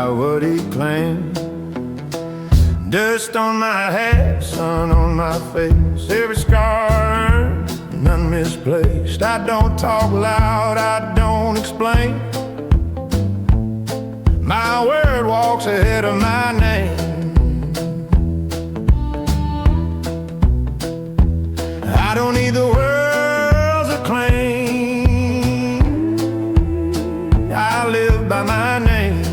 by what he claimed. Dust on my hat, sun on my face, every scar earned, none misplaced. I don't talk loud, I don't explain. My word walks ahead of my name. I don't need the world's acclaim. I live by my name.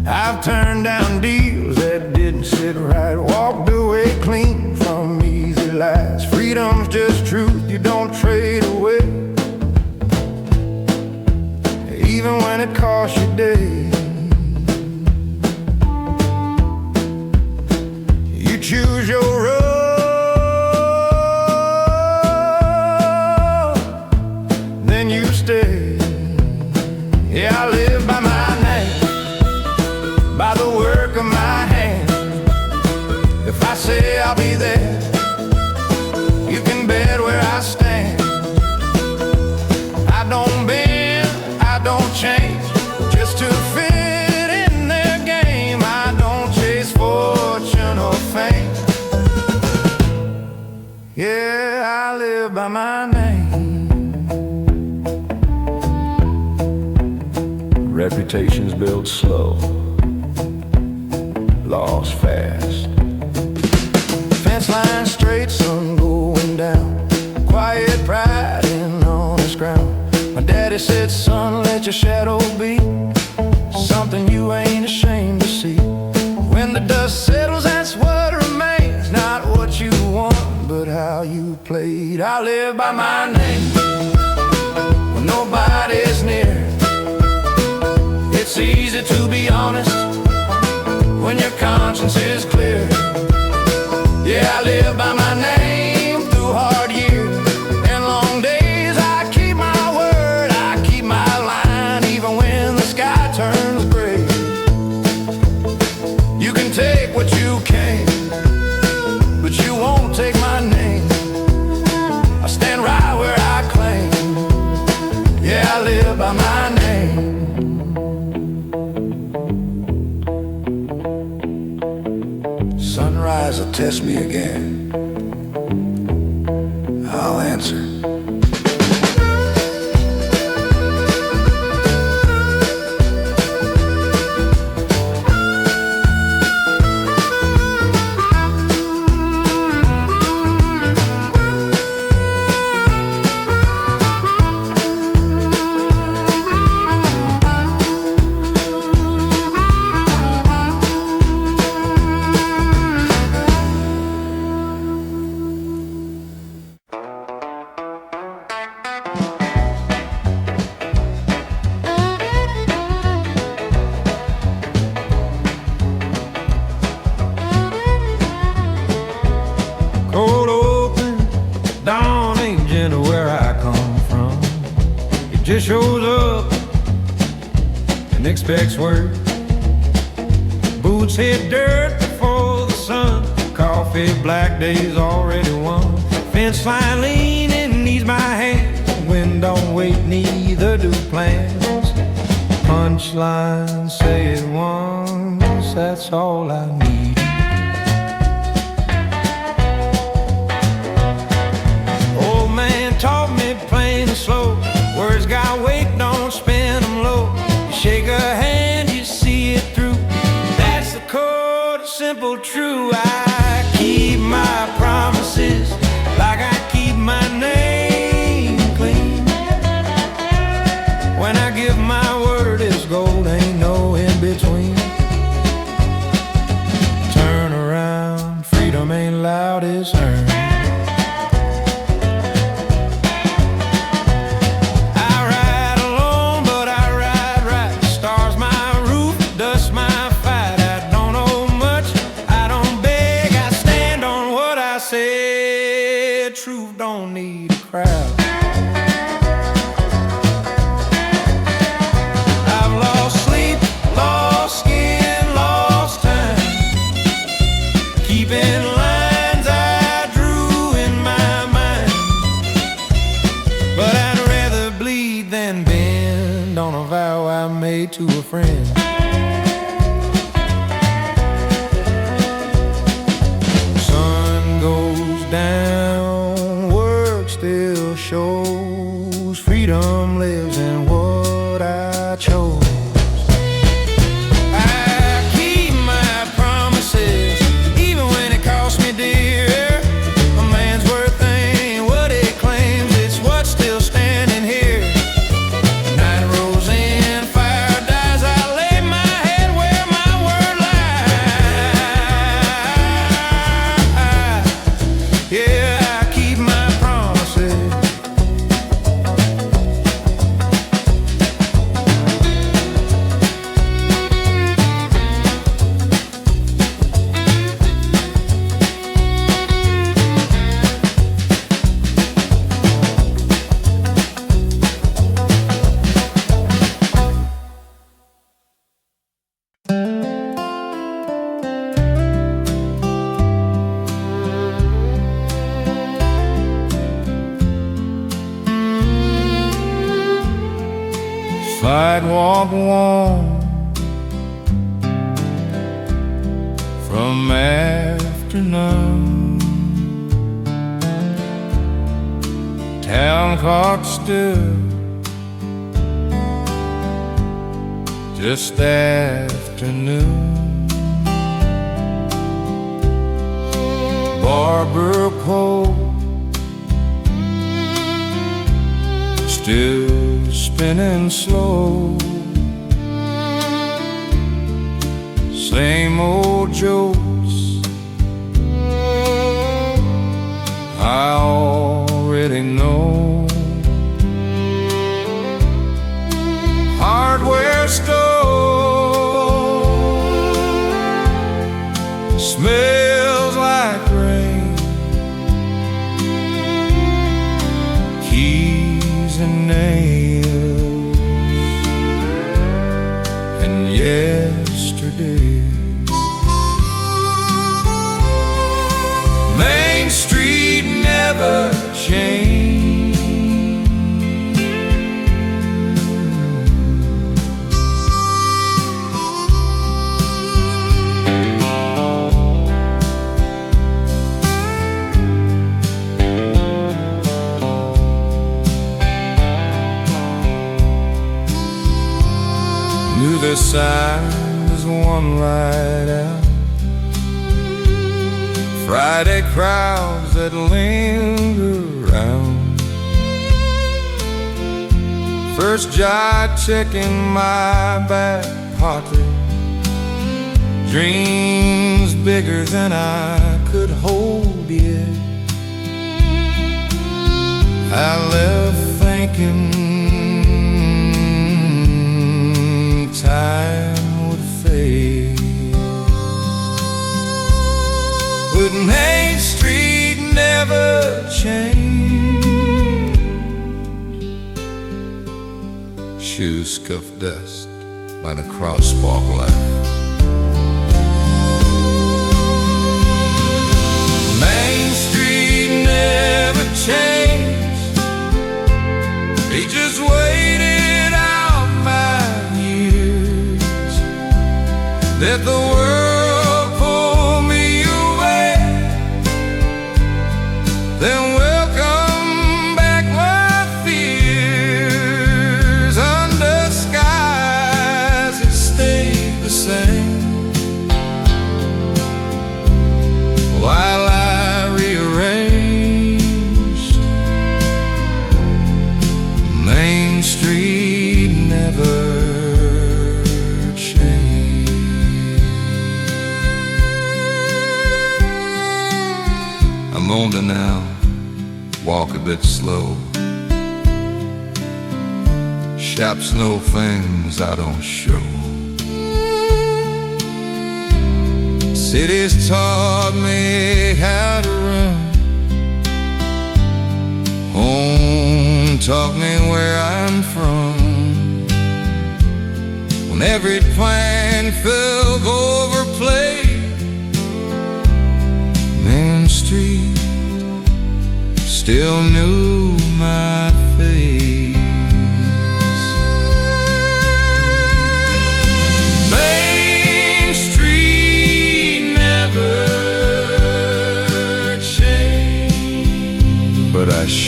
I've turned down deals that didn't sit right, walked away clean from easy lies. Freedom's just truth you don't trade away, even when it costs you days. You choose your road, then you stay. Yeah, I live by my name, by the work of my hands. If I say I'll be there, you can bet where I stand. I don't bend, I don't change, just to fit in their game. I don't chase fortune or fame. Yeah, I live by my name. Reputation's built slow, lost fast. Fence line straight, sun going down. Quiet pride in honest ground. My daddy said, son, let your shadow be something you ain't ashamed to see. When the dust settles, that's what remains. Not what you won, but how you played. I live by my name when nobody's near. It's easy to be honest when your conscience is clear. Yeah, I live by my name through hard years and long days. I keep my word, I keep my line, even when the sky turns gray. You can take what you can, but you won't take my name. I stand right where I claim. Yeah, I live by my name. Sunrise will test me again, I'll answer. Cold open, dawn ain't gentle where I come from. It just shows up and expects work. Boots hit dirt before the sun. Coffee black days already won. Fence line leaning needs my hand. Wind don't wait, neither do plans. Punchline, say it once, that's all I need. Taught me plain and slow. Words got weight, don't spin them low. You shake a hand, you see it through. That's the code, simple, true. I keep my promises like I keep my name clean. When I give my word, it's gold, ain't no in between. Turn around, freedom ain't loud, it's earned. Truth don't need a crowd. I've lost sleep, lost skin, lost time, keeping lines I drew in my mind. But I'd rather bleed than bend friends. Sun goes down, work still shows. Freedom lives in what I chose. Sidewalk warm from afternoon. Town clock still just afternoon. Barber pole still spinning slow. Same old jokes I already know. Hardware store smells like rain. Keys and nails and yesterday. Main Street never changed. Knew the sign was one light out. Friday crowds that linger around. First job checking my back pocket. Dreams bigger than I could hold yet. I left thinking time would fade, but Main Street never changed. Shoes scuffed dust by the crosswalk light. Main Street never changed. He just waited out my years. Let the world pull me away, then welcome back my fears. Under skies that stayed the same, while I rearranged. Main Street never I'm older now, walk a bit slow. Shops know things I don't show. City's taught me how to run. Home taught me where I'm from. When every plan felt overplayed, Main Street still knew my face.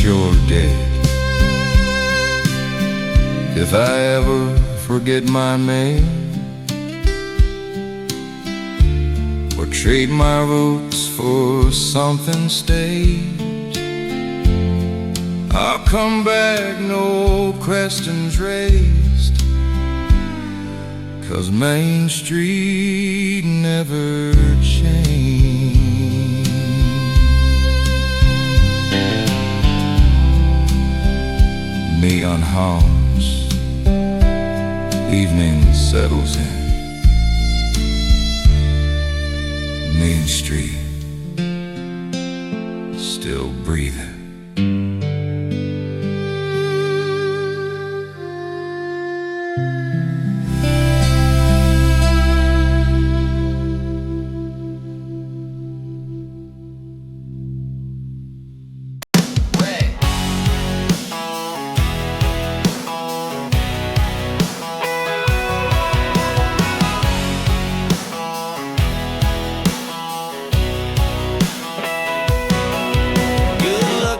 you're dead. If I ever forget my name or trade my roots for something stage, I'll come back, no questions raised, 'cause Main Street never changed. Neon horns, evening settles in. Main Street still breathing.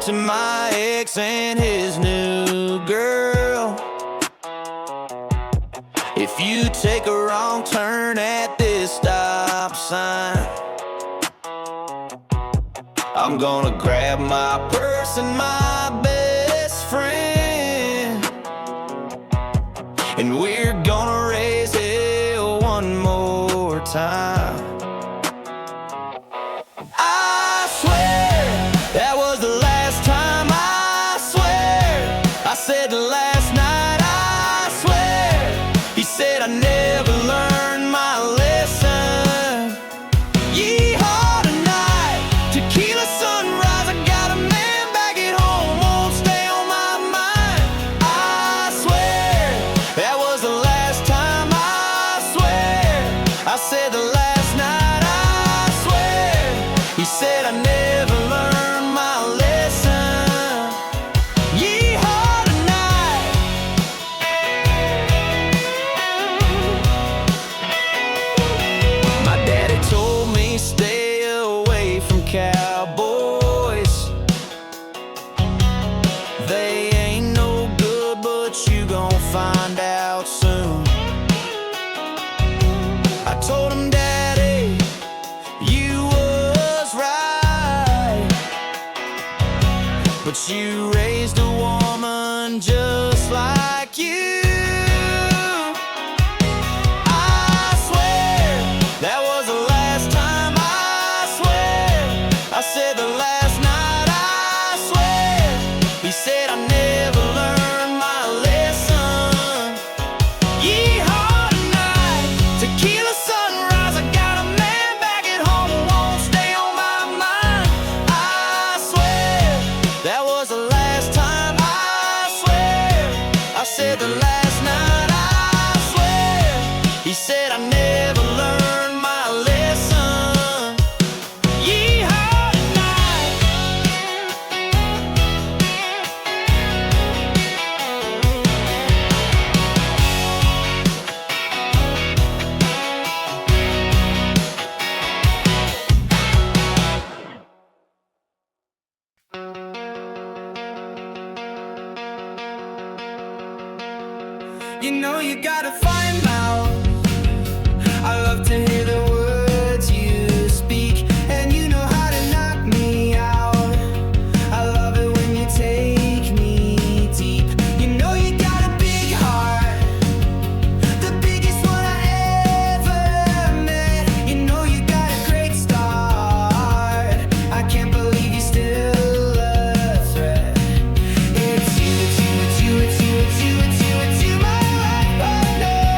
To my ex and his new girl, if you take a wrong turn at this stop sign, I'm gonna grab my purse and my best friend, and we're gonna raise hell one more time. I swear that was the last time. I said last night, I swear. He said I never learned my lesson. Yeehaw tonight, tequila sunrise. I got a man back at home, won't stay on my mind. I swear that was the last time. I swear. I said the last night, I swear. He said I never learned my lesson. Cowboys, they ain't no good, but you gon' find out soon. I told him, Daddy, you was right, but you raised a woman just like you. I swear that was the last time. I said the last night, I swear. He said I never learned my lesson. Yeehaw tonight, tequila sunrise. I got a man back at home who won't stay on my mind. I swear that was the last time. I swear. I said the last night, I swear. He said I never learned my lesson. Yeehaw. You know you gotta find out. I love to hear the words you speak, and you know how to knock me out. I love it when you take me deep. You know you got a big heart, the biggest one I ever met. You know you got a great start. I can't believe you're still a threat. It's you, it's you, it's you, it's you, it's you, it's you, it's you, my life partner.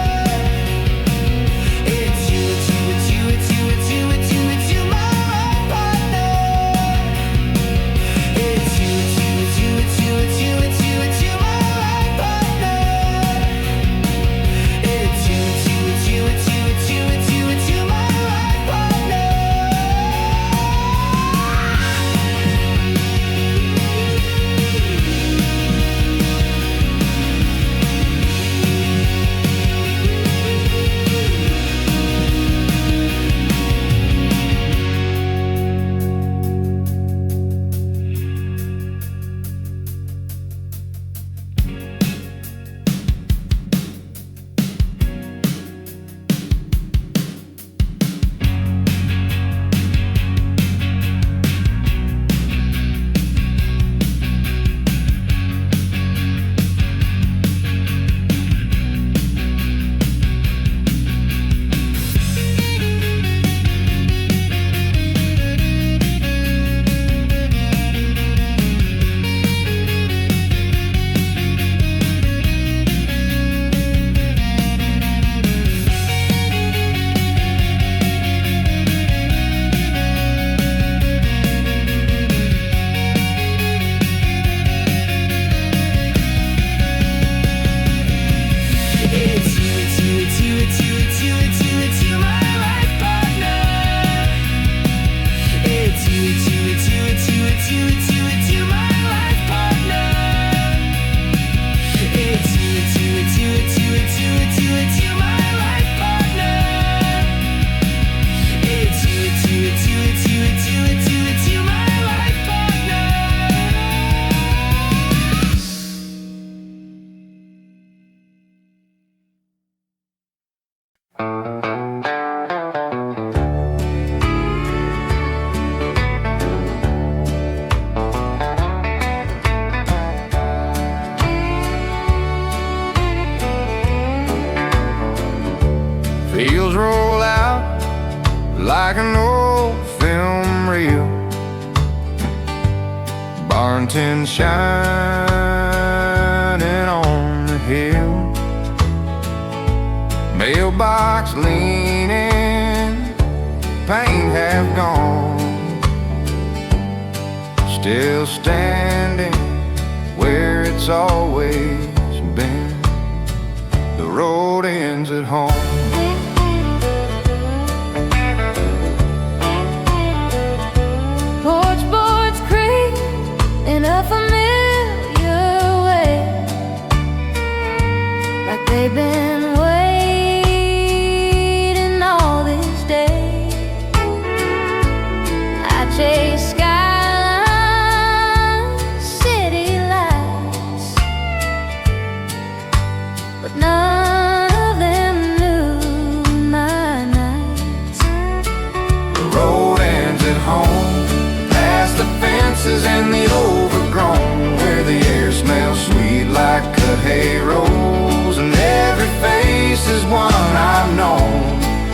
like an old film reel. Barn tin shining on the hill. Mailbox leaning, paint half gone. Still standing where it's always been. The road ends at home. Porch boards creak in a familiar way, like they've been waiting all these days. I chase skylines, city lights, but none of them knew my nights. The road ends at home, past the fences and the overgrown, where the air smells sweet like cut hay rolls, and every face is one I've known.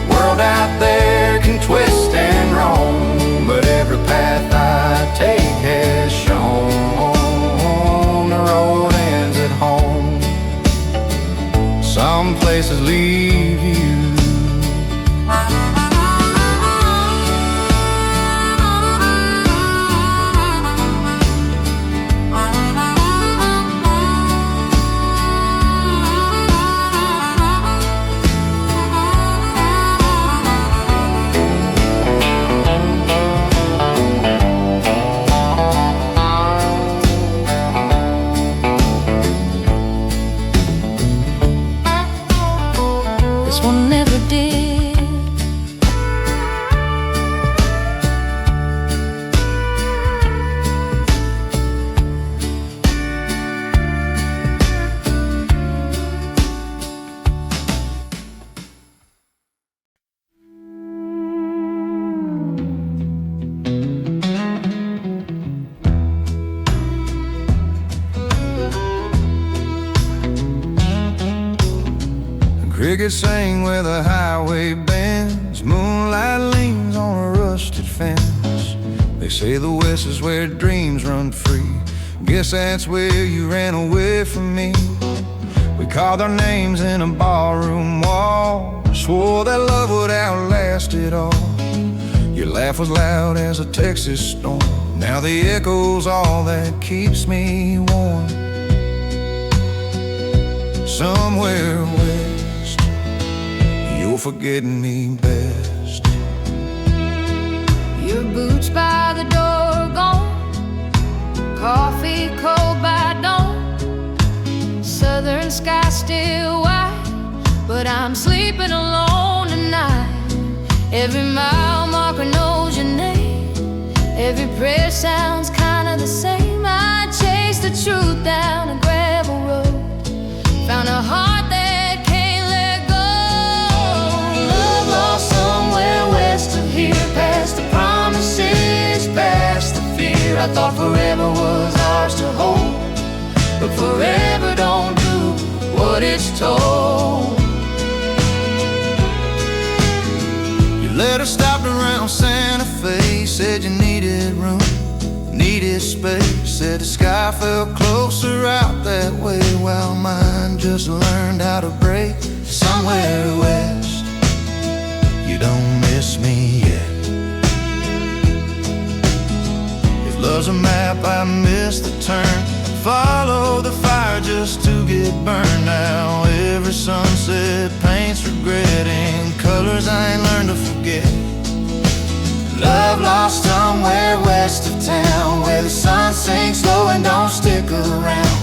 World out there can twist and roam, but every path I take has shown. The road ends at home. Some places leave you. This one never did. Crickets sing where the highway bends. Moonlight leans on a rusted fence. They say the West is where dreams run free. Guess that's where you ran away from me. We called our names in a ballroom wall, swore that love would outlast it all. Your laugh was loud as a Texas storm. Now the echo's all that keeps me warm. Somewhere west, you're forgetting me best. Your boots by the door gone, coffee cold by dawn. Southern sky still white, but I'm sleeping alone tonight. Every mile marker knows your name, every prayer sounds kinda the same. I chased the truth down a gravel road, found a heart that can't let go. Love lost somewhere west of here, past the promises, past the fear. I thought forever was ours to hold, but forever don't do what it's told. Your letter stopped around Santa Fe, said you needed room, needed space. Said the sky felt closer out that way, while mine just learned how to break. Somewhere west, you don't miss me yet. If love's a map, I missed the turn. Follow the fire just to get burned. Now every sunset paints regret in colors I ain't learned to forget. Love lost somewhere west of town, where the sun sinks low and don't stick around.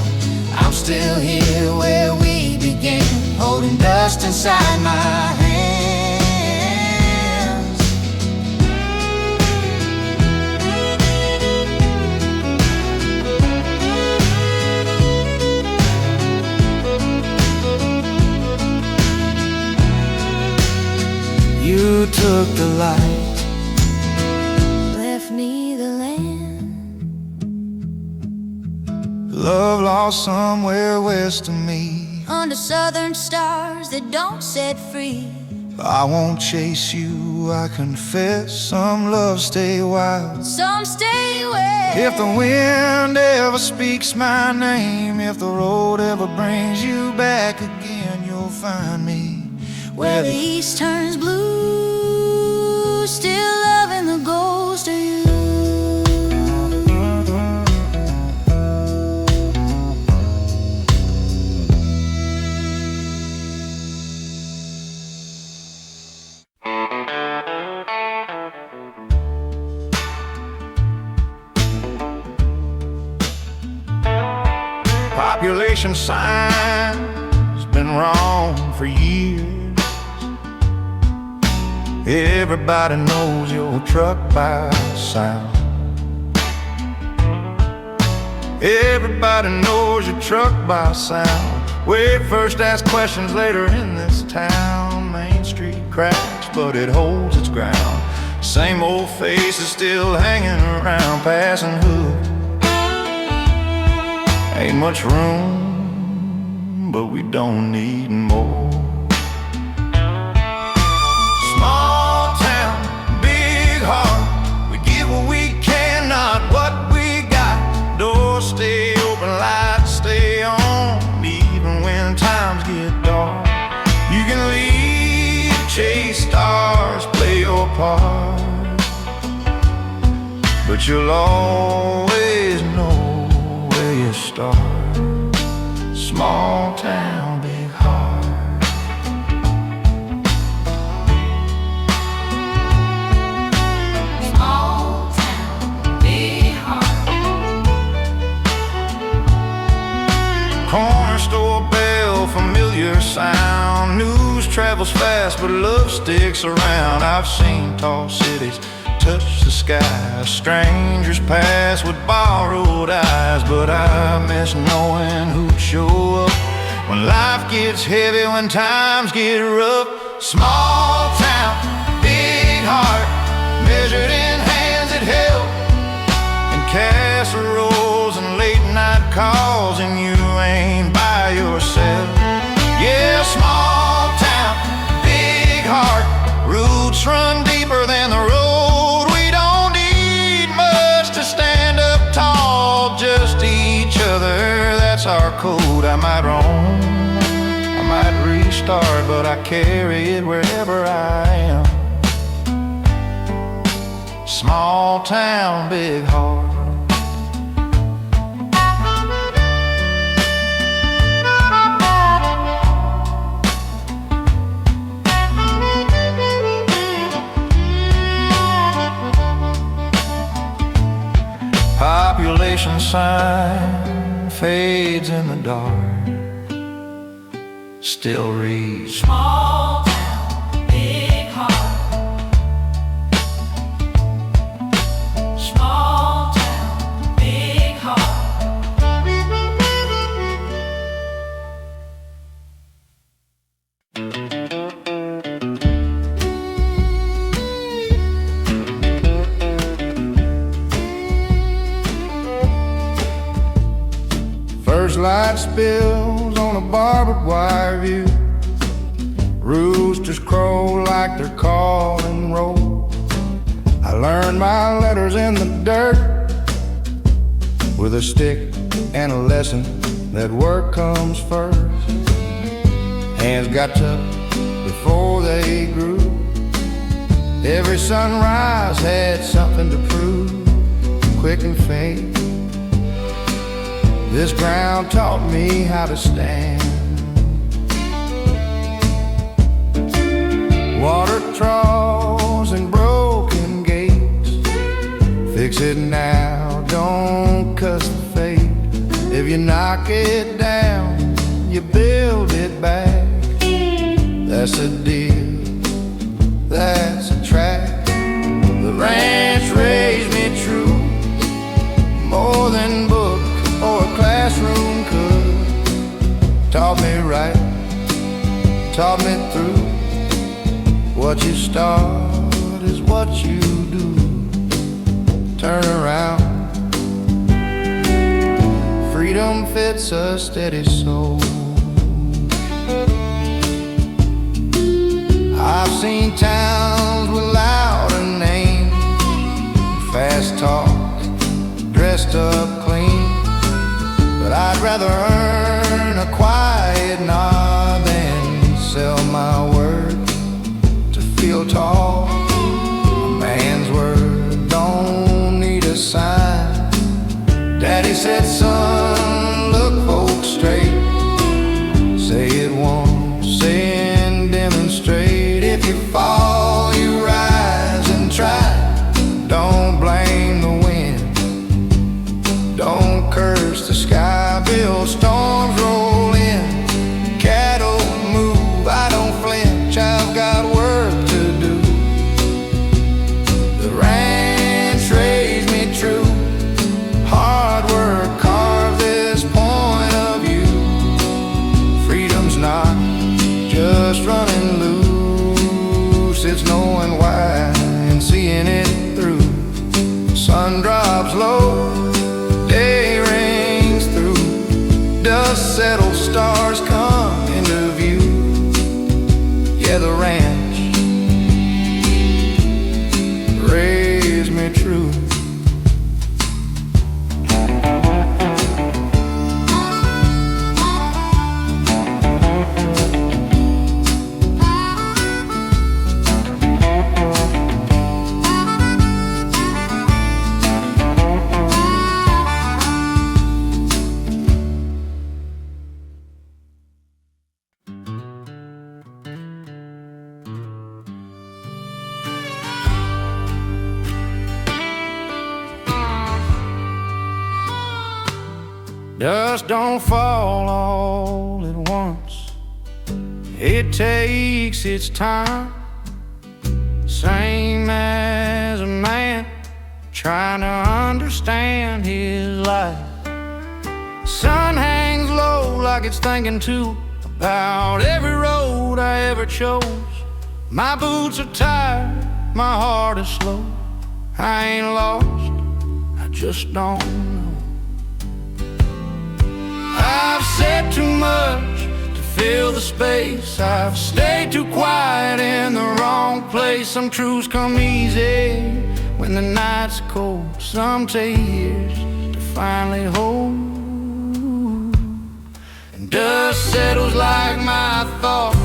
I'm still here where we began, holding dust inside my hands. You took the light, Left me the land. love lost somewhere west of me. Under southern stars that don't set free. I won't chase you, I confess. Some love stay wild, some stay wet. If the wind ever speaks my name, if the road ever brings you back again, you'll find me where the east turns blue, still loving the ghost of you. Population sign's been wrong for years. Everybody knows your truck by sound. Everybody knows your truck by sound. We first ask questions later in this town. Main Street cracks, but it holds its ground. Same old faces still hanging around, passing hoods. Ain't much room, but we don't need more. Small town, big heart. We give what we can, not what we got. Doors stay open, lights stay on, even when times get dark. You can leave, chase stars, play your part, but you'll always know you start. Small town, big heart. Small town, big heart. Corner store bell, familiar sound. News travels fast, but love sticks around. I've seen tall cities touch the sky, strangers pass with borrowed eyes, but I miss knowing who'd show up when life gets heavy, when times get rough. Small town, big heart, measured in hands that help, and casseroles and late night calls, and you ain't by yourself. Yeah, small town, big heart, roots run deeper than the road. That's our code. I might roam, I might restart, but I carry it wherever I am. Small town, big heart. Population sign fades in the dark, still reads small town, big heart. Small town, big heart. First light spills on a barbed wire view. Roosters crow like they're calling roll. I learned my letters in the dirt with a stick and a lesson that work comes first. Hands got tough before they grew. Every sunrise had something to prove, quick and faint. This ground taught me how to stand. Water troughs and broken gates, fix it now, don't cuss the fate. If you knock it down, you build it back. That's a deal, that's a track. The ranch raised me true, more than books or a classroom could. Taught me right, taught me through. What you start is what you do. Turn around. Freedom fits a steady soul. I I've seen towns without a name, fast talk, dressed up clean, but I'd rather earn a quiet nod than sell my word to feel tall. A man's word don't need a sign. Daddy said, son, look folks straight. Say it once, say and demonstrate. If you fall, you rise and try. Don't blame the wind, don't curse the sky. Bill storms roll in, cattle move, I don't flinch, I've got work to do. The ranch raised me true, hard work carved this point of view. Freedom's not just running loose, it's knowing why and seeing it through. Sun drops low, day rings through, dust settles, stars come into view. Yeah, the ranch raised me true. Dust don't fall all at once, it takes its time. Same as a man trying to understand his life. Sun hangs low like it's thinking too about every road I ever chose. My boots are tired, my heart is slow. I ain't lost, I just don't know. I've said too much to fill the space, I've stayed too quiet in the wrong place. Some truths come easy when the night's cold, some take years to finally hold. And dust settles like my thoughts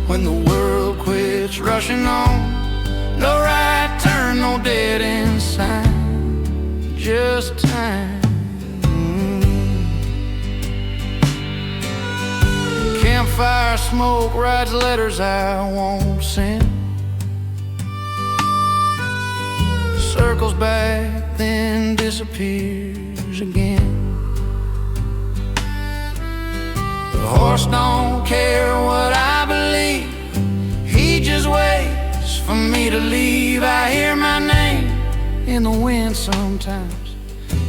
when the world quits rushing on. No right turn, no dead end sign, just time. Campfire smoke writes letters I won't send, circles back then disappears again. The horse don't care what I believe, he just waits for me to leave. I hear my name in the wind sometimes,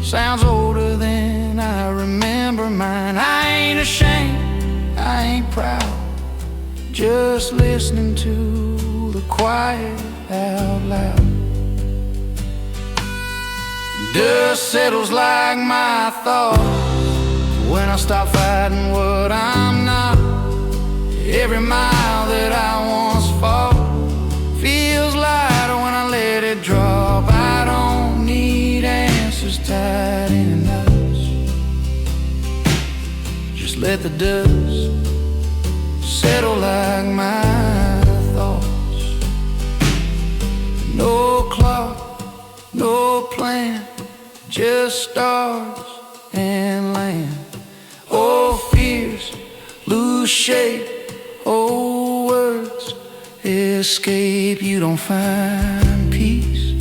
sounds older than I remember mine. I ain't ashamed, I ain't proud, just listening to the quiet out loud. Dust settles like my thoughts when I stop fighting what I'm not. Every mile that I once fought feels lighter when I let it drop. I don't need answers tied in knots, just let the dust settle like my thoughts. No clock, no plan, just stars and land. Oh, fears lose shape, oh, words escape. You don't find peace,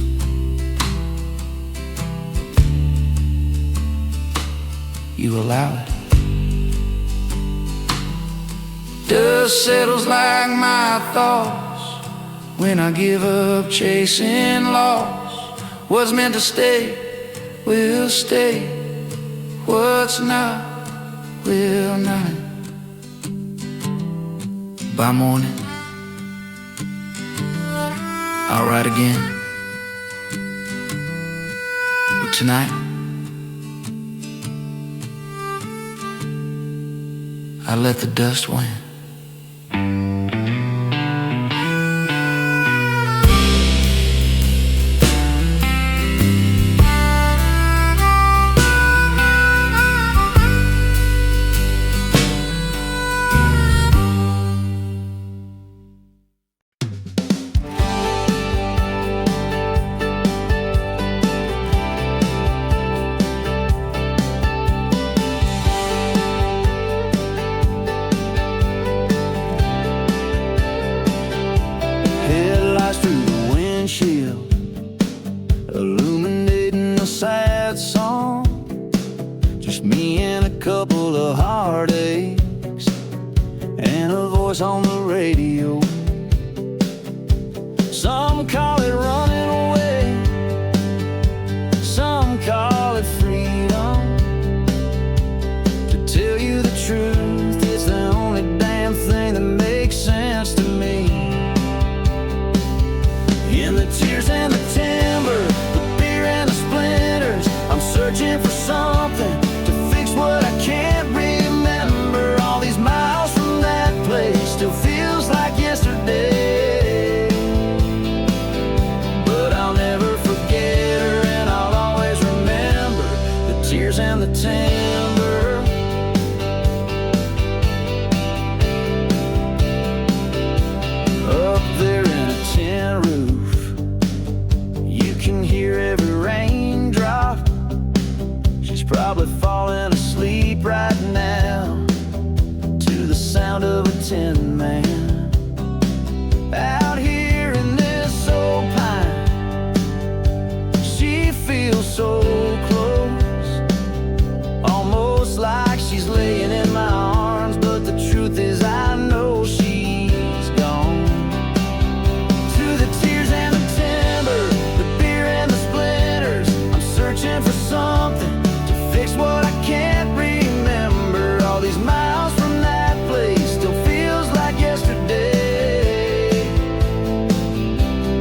you allow it. Dust settles like my thoughts when I give up chasing loss. What's meant to stay will stay, what's not will not. By morning I'll ride again, but tonight I let the dust win. that song. Just me and a couple of heartaches and a voice on the radio. Some call it running away, some call it freedom. To tell you the truth, it's the only damn thing that makes sense to me. In the tears and the timber, the beer and the splinters, I'm searching for something to fix what I can't remember. All these miles from that place still feels like yesterday, but I'll never forget her, and I'll always remember the tears and the timber. Up there in a tin roof, you can hear every raindrop. She's probably falling asleep right now to the sound of a tin man. Out here in this old pine, she feels so close, almost like she's laying in my arms. But the truth is I know she's gone. To the tears and the timber, the beer and the splinters, I'm searching for something to fix what I can't remember. All these miles from that place still feels like yesterday,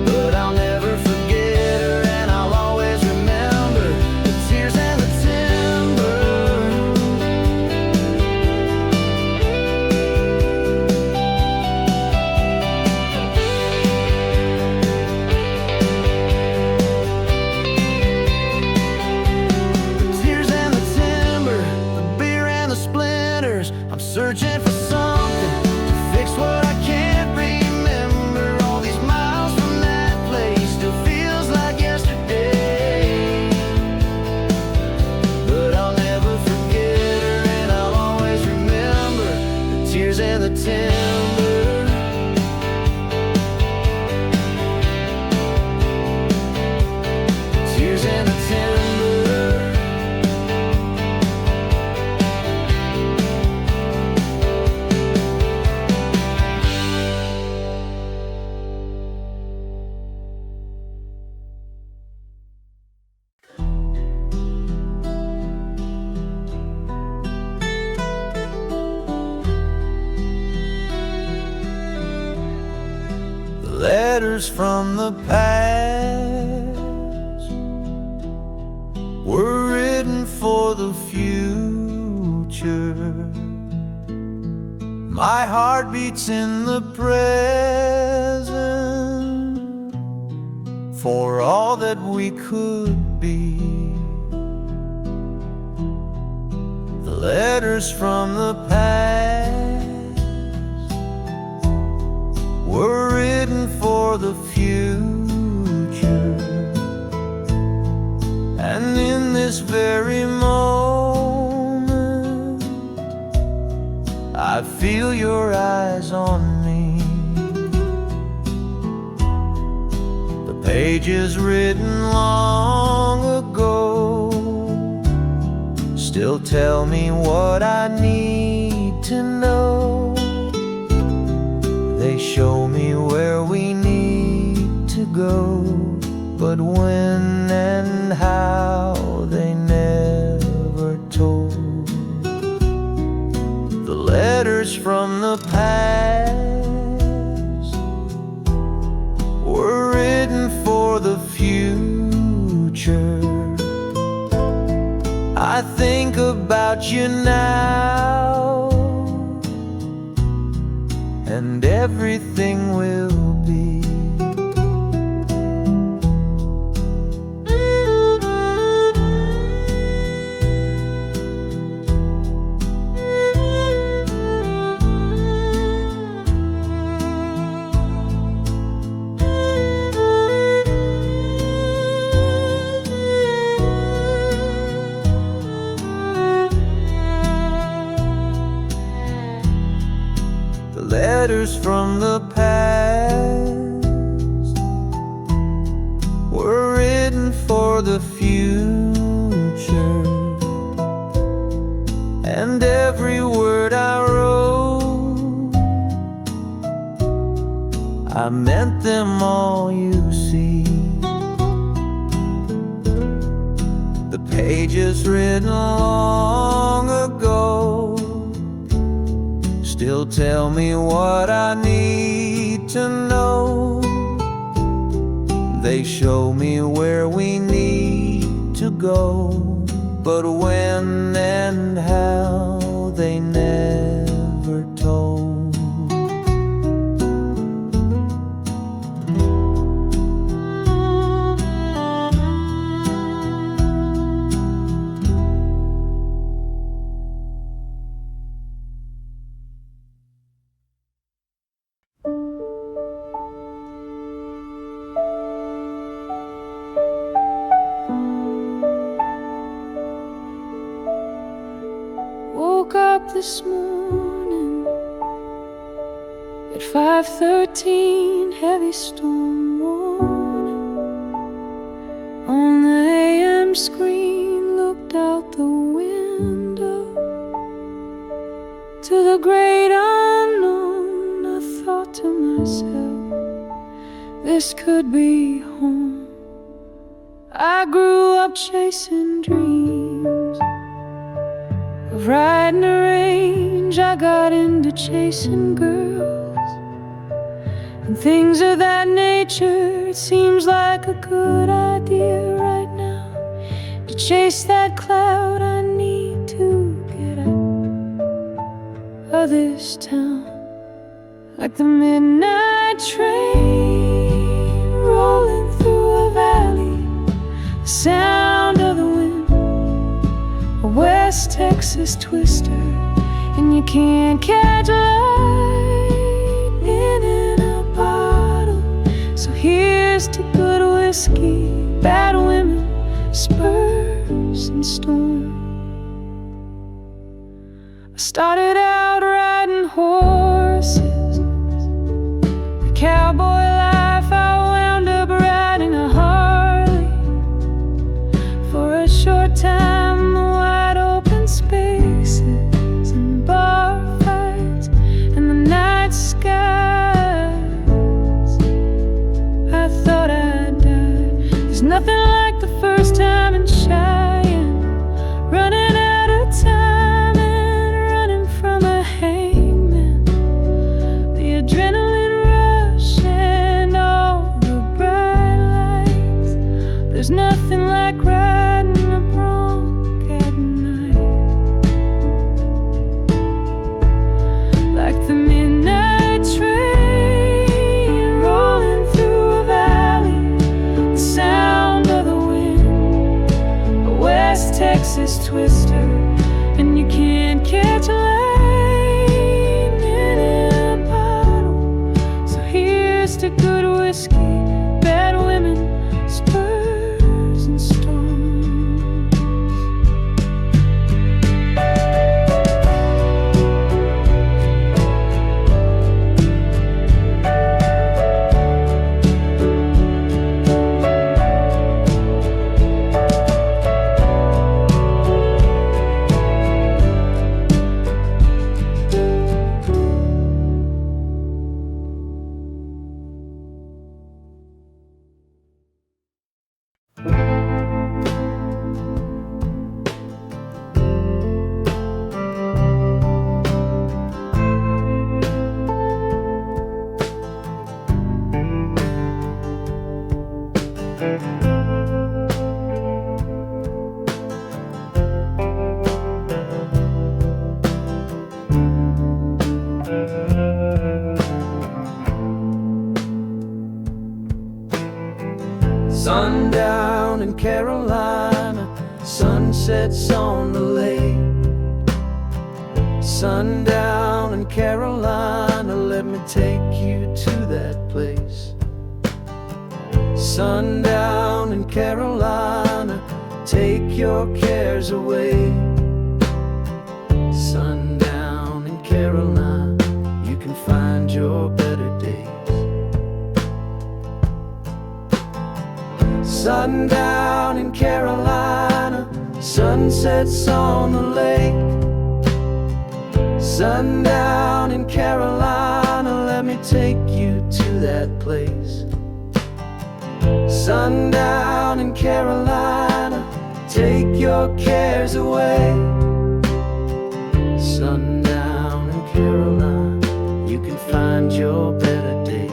but I'll never forget her, and I'll always remember the tears and the timber. The tears and the timber, the beer and the splinters, I'm searching for something to fix what I can't remember. All these miles from that place still feels like yesterday, but I'll never forget her, and I'll always remember the tears and the timber. Tears and the timber. The letters from the past were written for the future. My heart beats in the present for all that we could be. The letters from the past were written for the future, and in this very moment I feel your eyes on me. The pages written long ago still tell me what I need to know. They show me where we need to go, but when and how they never told. The letters from the past were written for the future. I think about you now, and everything will be. Letters from the past were written for the future. I meant them all, you see. The pages written long ago still tell me what I need to know. They show me where we need to go, but when and how they never told. Woke up this morning at 5:13, heavy storm warning on the AM screen. Looked out the window to the great unknown. I thought to myself, this could be home. I grew up chasing dreams of riding a range. I got into chasing girls and things of that nature. It seems like a good idea right now to chase that cloud. I need to get out of this town, like the midnight train rolling through a valley, the sound of the wind, a West Texas twister, and you can't catch lightning in a bottle. So here's to good whiskey, bad women, Spurs and storm. I started out riding horses, the cowboy life. I wound up riding a Harley for a short time. The wide open spaces and bar fights and the night skies. I thought I'd die. There's nothing like the first time in Cheyenne, running out of time and running from a hangman. The adrenaline rush and all the bright lights. There's nothing like riding a bronc at night, like the midnight train rolling through a valley, the sound of the wind, a West Texas twister, and you can't catch lightning in a bottle. So here's to good whiskey, bad women, Spurs and storms. Sundown in Carolina, sunsets on the lake. Sundown in Carolina, let me take you to that place. Sundown in Carolina, take your cares away. Sundown in Carolina, you can find your better days. Sundown in Carolina, sunsets on the lake. Sundown in Carolina, let me take you to that place. Sundown in Carolina, take your cares away. Sundown in Carolina, you can find your better days.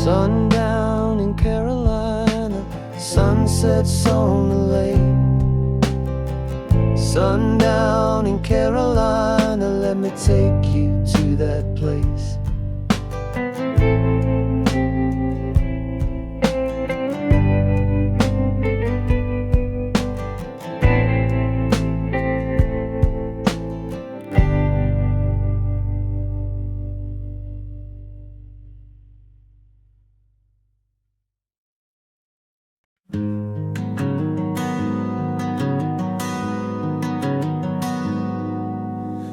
Sundown in Carolina, sunsets on the lake. Sundown in Carolina, let me take you to that place.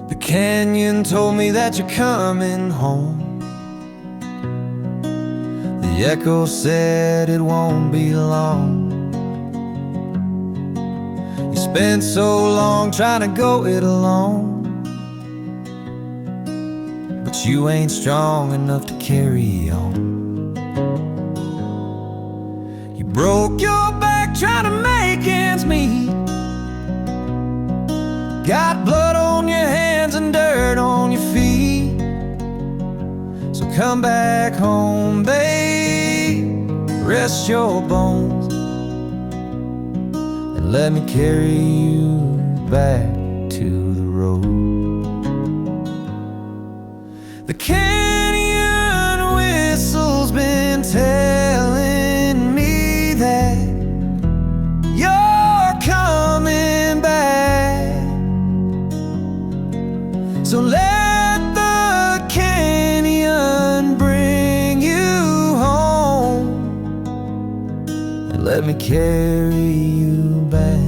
The canyon told me that you're coming home. The echo said it won't be long. You spent so long trying to go it alone, but you ain't strong enough to carry on. You broke your back trying to make ends meet. Got blood on your hands and dirt on your feet. So come back home, babe, rest your bones, and let me carry you back to the road. The canyon whistle's been telling me that you're coming back. So let the canyon bring you home, and let me carry you back.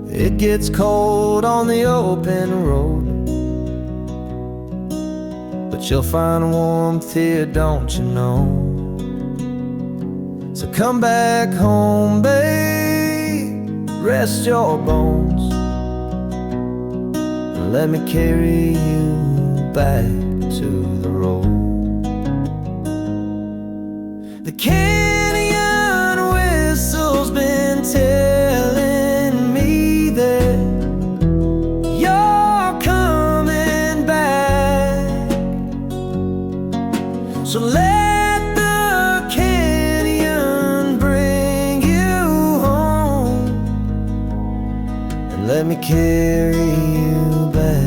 It gets cold on the open road, but you'll find warmth here, don't you know? So come back home, babe, rest your bones, and let me carry you back to the road. The canyon whistle's been telling me that you're coming back. So let the canyon bring you home, and let me carry you back.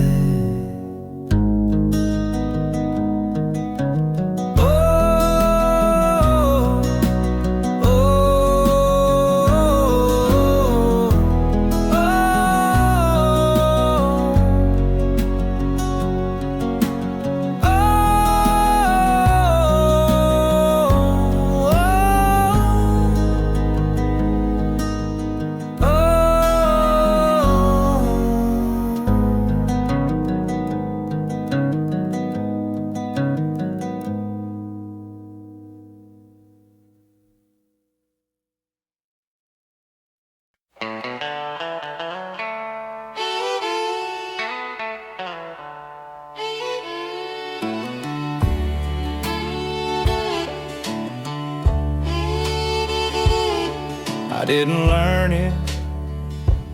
didn't learn it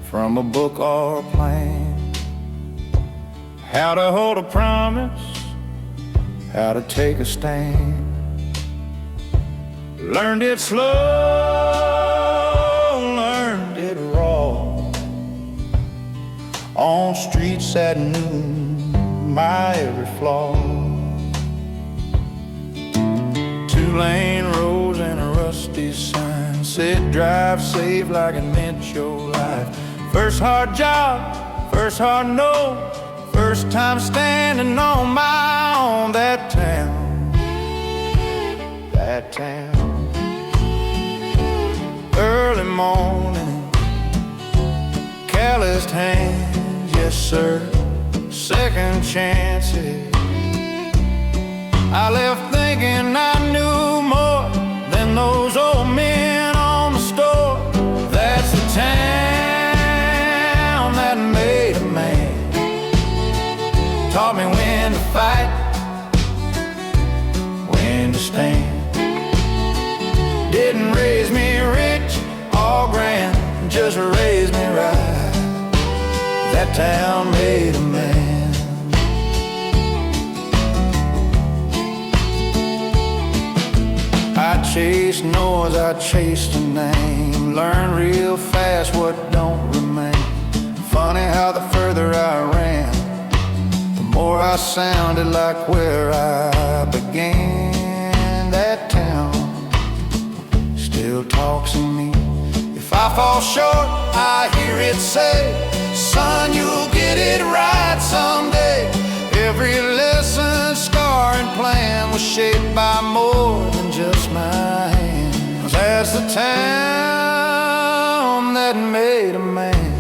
from a book or a plan. How to hold a promise, how to take a stand. Learned it slow, learned it raw. On streets that knew my every flaw. Two-lane roads and a rusty sign said drive safe like it meant your life. First hard job, first hard no, first time standing on my own. That town, that town. Early morning, calloused hands, yes sir, second chances. I left thinking I knew more than those old men on the store. That's the town that made a man. Taught me when to fight, when to stand. Didn't raise me rich or grand, just raised me right. That town made a man. I chased noise, I chased a name. Learn real fast what don't remain. Funny how the further I ran, the more I sounded like where I began. That town still talks to me. If I fall short, I hear it say, son, you'll get it right someday. Every lesson, scar, and plan was shaped by more than just my hand. 'Cause that's the town that made a man.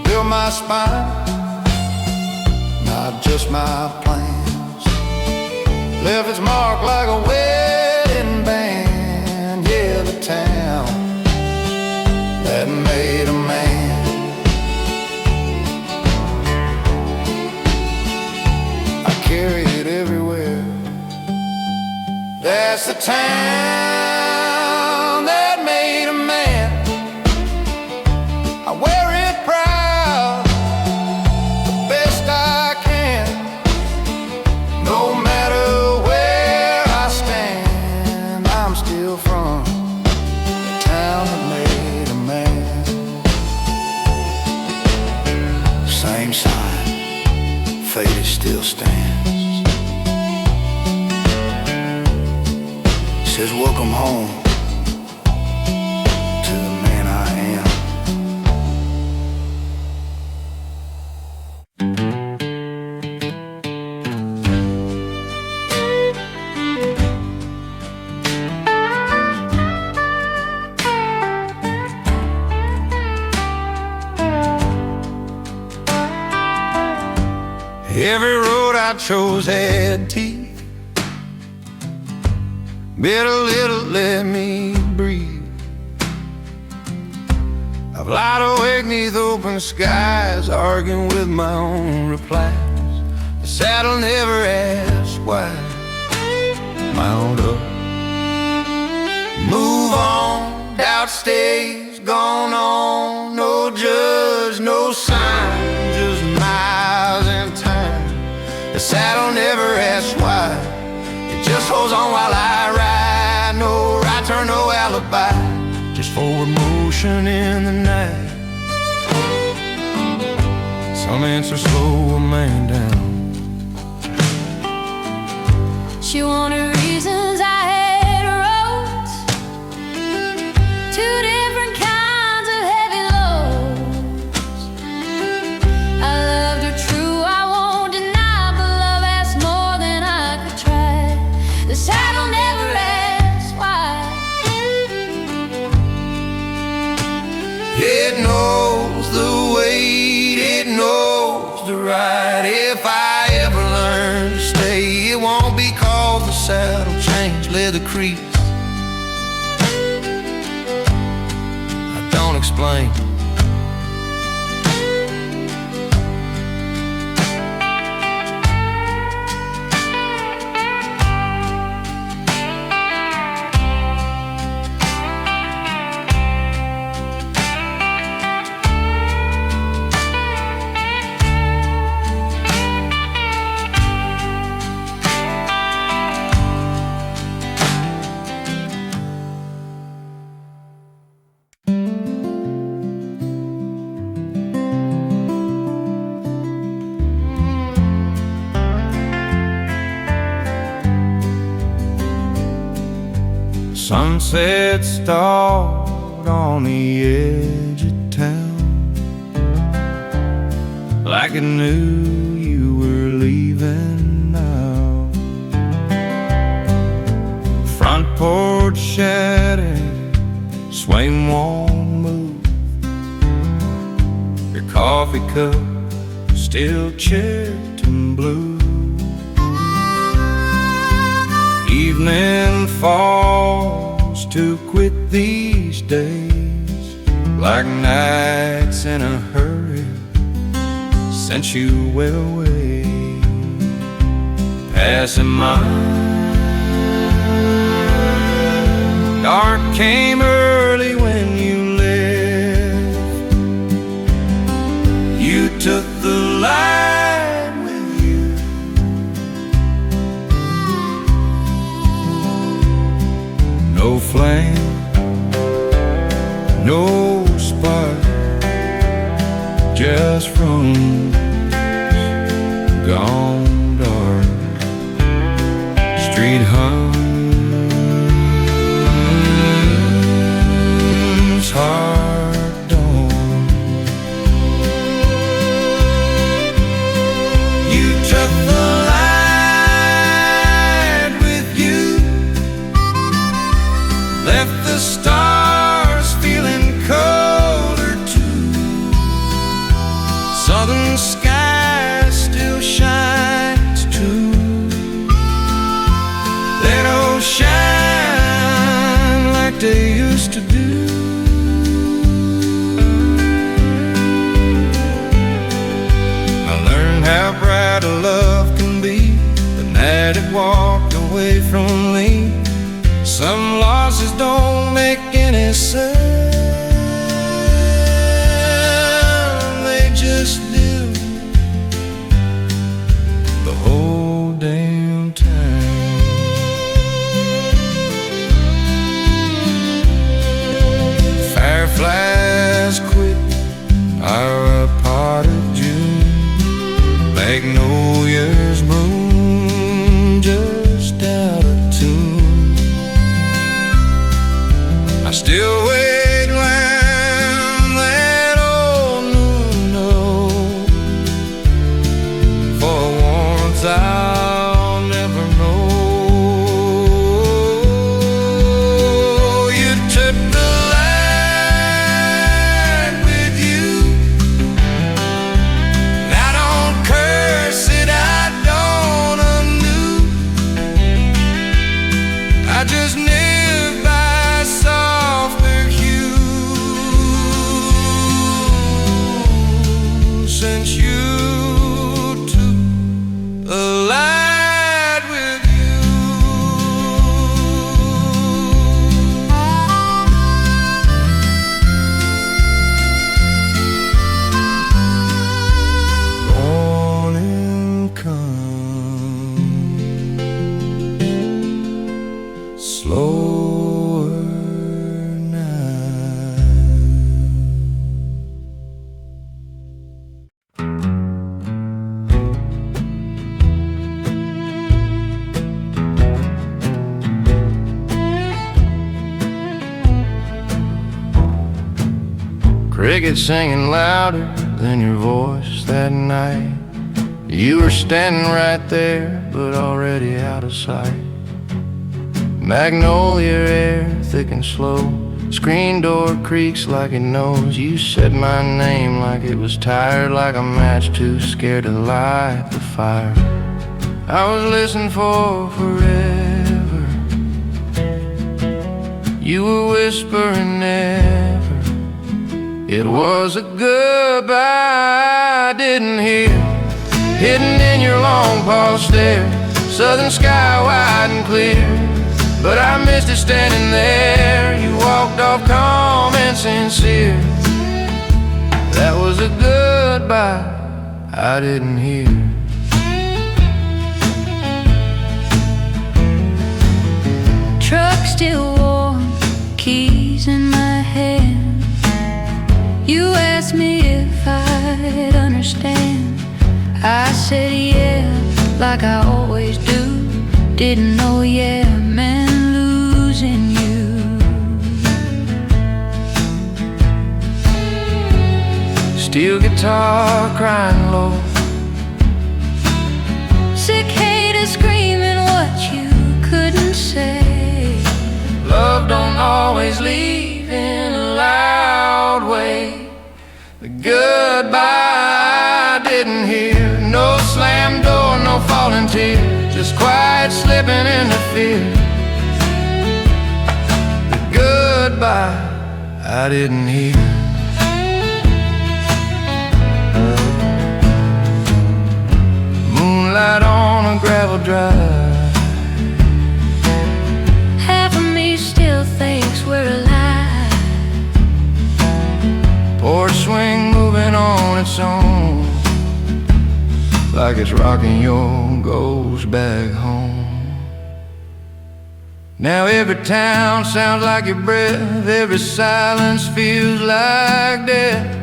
Built my spine, not just my plans. Left its mark like a wedding band. Yeah, the town that made a man. Carry it everywhere. That's the town that made a man. I wear it proud, the best I can. No matter where I stand, I'm still from the town that made a man. Same sign, fate still stands. Says welcome home to the man I am. Every road I chose had teeth. Bit a little, let me breathe. I've lied awake neath open skies, arguing with my own replies. The saddle never asks why. Mount up, move on, doubt stays, gone on. No judge, no sign, just miles and time. The saddle never asks why. It just holds on while I ride. No right turn, no alibi, just forward motion in the night. Some answers slow a man down. She wanted reasons, I had roads. Two different kinds of heavy loads. I loved her true, I won't deny, but love asks more than I could try. The saddle never asks why. It knows the weight, it knows the ride. If I ever learn to stay, it won't be called the saddle change, leather crease. I don't explain. Sunset stalled on the edge of town, like it knew you were leaving now. Front porch shattered, swing won't move. Your coffee cup still chipped and blue. Evening falls too quick these days, like nights in a hurry since you went away. Passing by, dark came early when you left. You took the light with you. No flame, no spark, just from gone dark. Street hums hard dawn. You took the light with you, left the stars feeling colder too. Southern sky still shines too. They don't shine like they used to do. I learned how bright a love can be the night it walked away from me. Some losses don't make any sound, they just do the whole damn time. Fireflies quit are a part of June. Magnolias bloom just out of tune. I still wait round that old noon oak for warmth I'll never know. You took the light with you, and I don't curse it, I don't undo. I just live by softer hues since you took the light with you. Morning comes slower now. Crickets singing louder than your voice that night. You were standing right there, but already out of sight. Magnolia air, thick and slow. Screen door creaks like it knows. You said my name like it was tired, like a match too scared to light the fire. I was listening for forever. You were whispering never. It was a goodbye I didn't hear. Hidden in your long pause stare, southern sky wide and clear. But I missed it standing there. You walked off calm and sincere. That was a goodbye I didn't hear. Truck still warm, keys in my hand. You asked me if I'd understand. I said yeah, like I always do. Didn't know yeah meant losing you. steel guitar crying low. Cicadas screaming what you couldn't say. Love don't always leave in a loud way. The goodbye I didn't hear. No slam door, no falling tear, just quiet slipping into fear. The goodbye I didn't hear. Moonlight on a gravel drive. Half of me still thinks we're alive. Porch swing moving on its own, like it's rocking your ghost back home. Now every town sounds like your breath, every silence feels like death.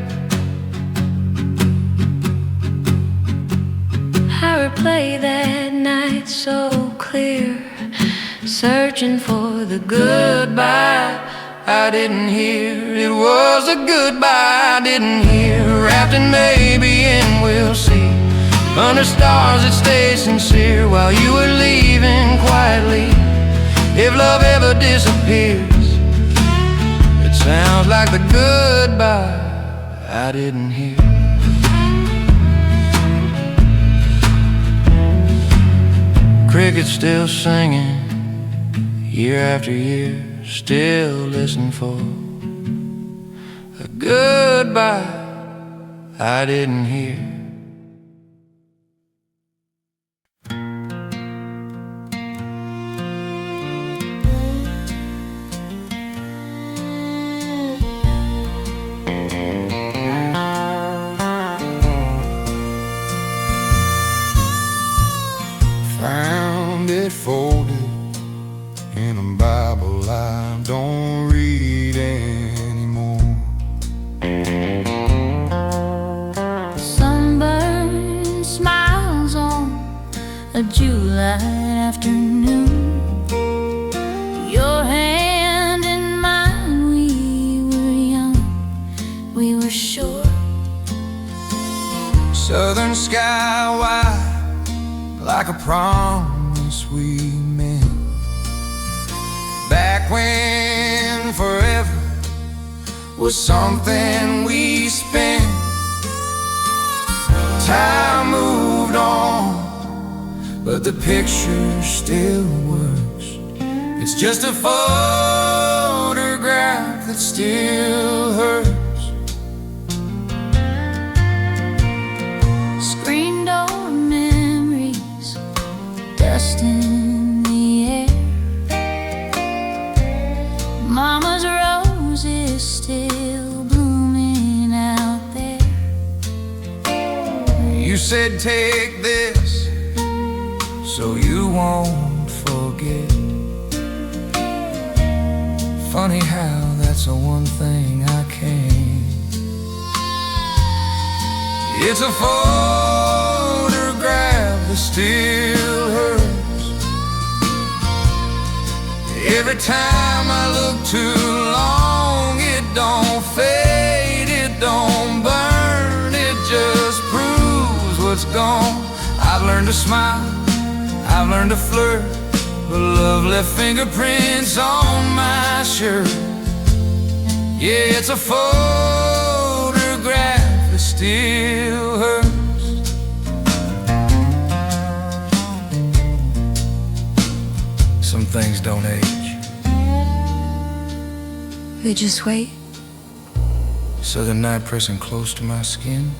I replay that night so clear, searching for the goodbye I didn't hear. It was a goodbye I didn't hear, wrapped in maybe and we'll see. Under stars that stay sincere while you were leaving quietly. If love ever disappears, it sounds like the goodbye I didn't hear. Crickets still singing, year after year, still listen for a goodbye I didn't hear. Found it folded in a Bible I don't read anymore. Sunburn smiles on a July afternoon. Your hand in mine, we were young, we were sure. Southern sky wide, like a promise we made. Back when forever was something we spent. Time moved on, but the picture still works. It's just a photograph that still hurts. Screen door memories, dust in the air. Mama's roses still blooming out there. You said take this so you won't forget. Funny how that's the one thing I can't. It's a photograph that still hurts. Every time I look too long, it don't fade, it don't burn, it just proves what's gone. I've learned to smile, I've learned to flirt, but love left fingerprints on my shirt. Yeah, it's a photograph that still hurts. Some things don't age. They just wait. Southern night pressing close to my skin.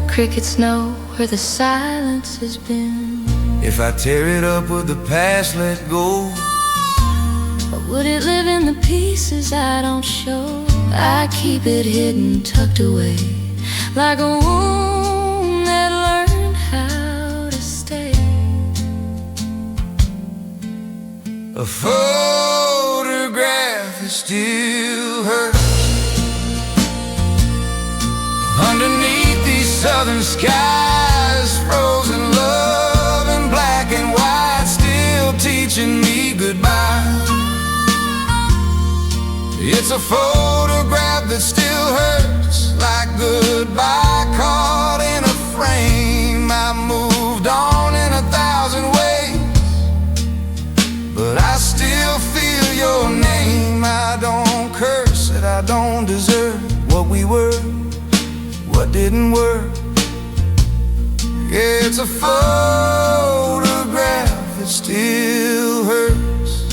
Crickets know where the silence has been. If I tear it up, would the past let go? Or would it live in the pieces I don't show? I keep it hidden, tucked away, like a wound that learned how to stay. A photograph that still hurts. Underneath these southern skies, frozen love in black and white, still teaching me goodbye. It's a photograph that still hurts like good. goodbye caught in a frame. I moved on in 1,000 ways, but I still feel your name. I don't curse it, I don't deserve what we were, what didn't work. Yeah, it's a photograph that still hurts.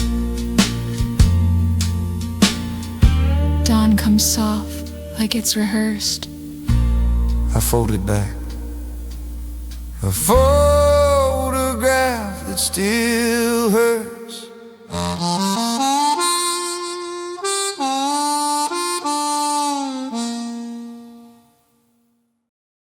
Dawn comes soft, like it's rehearsed. I folded back a photograph that still hurts.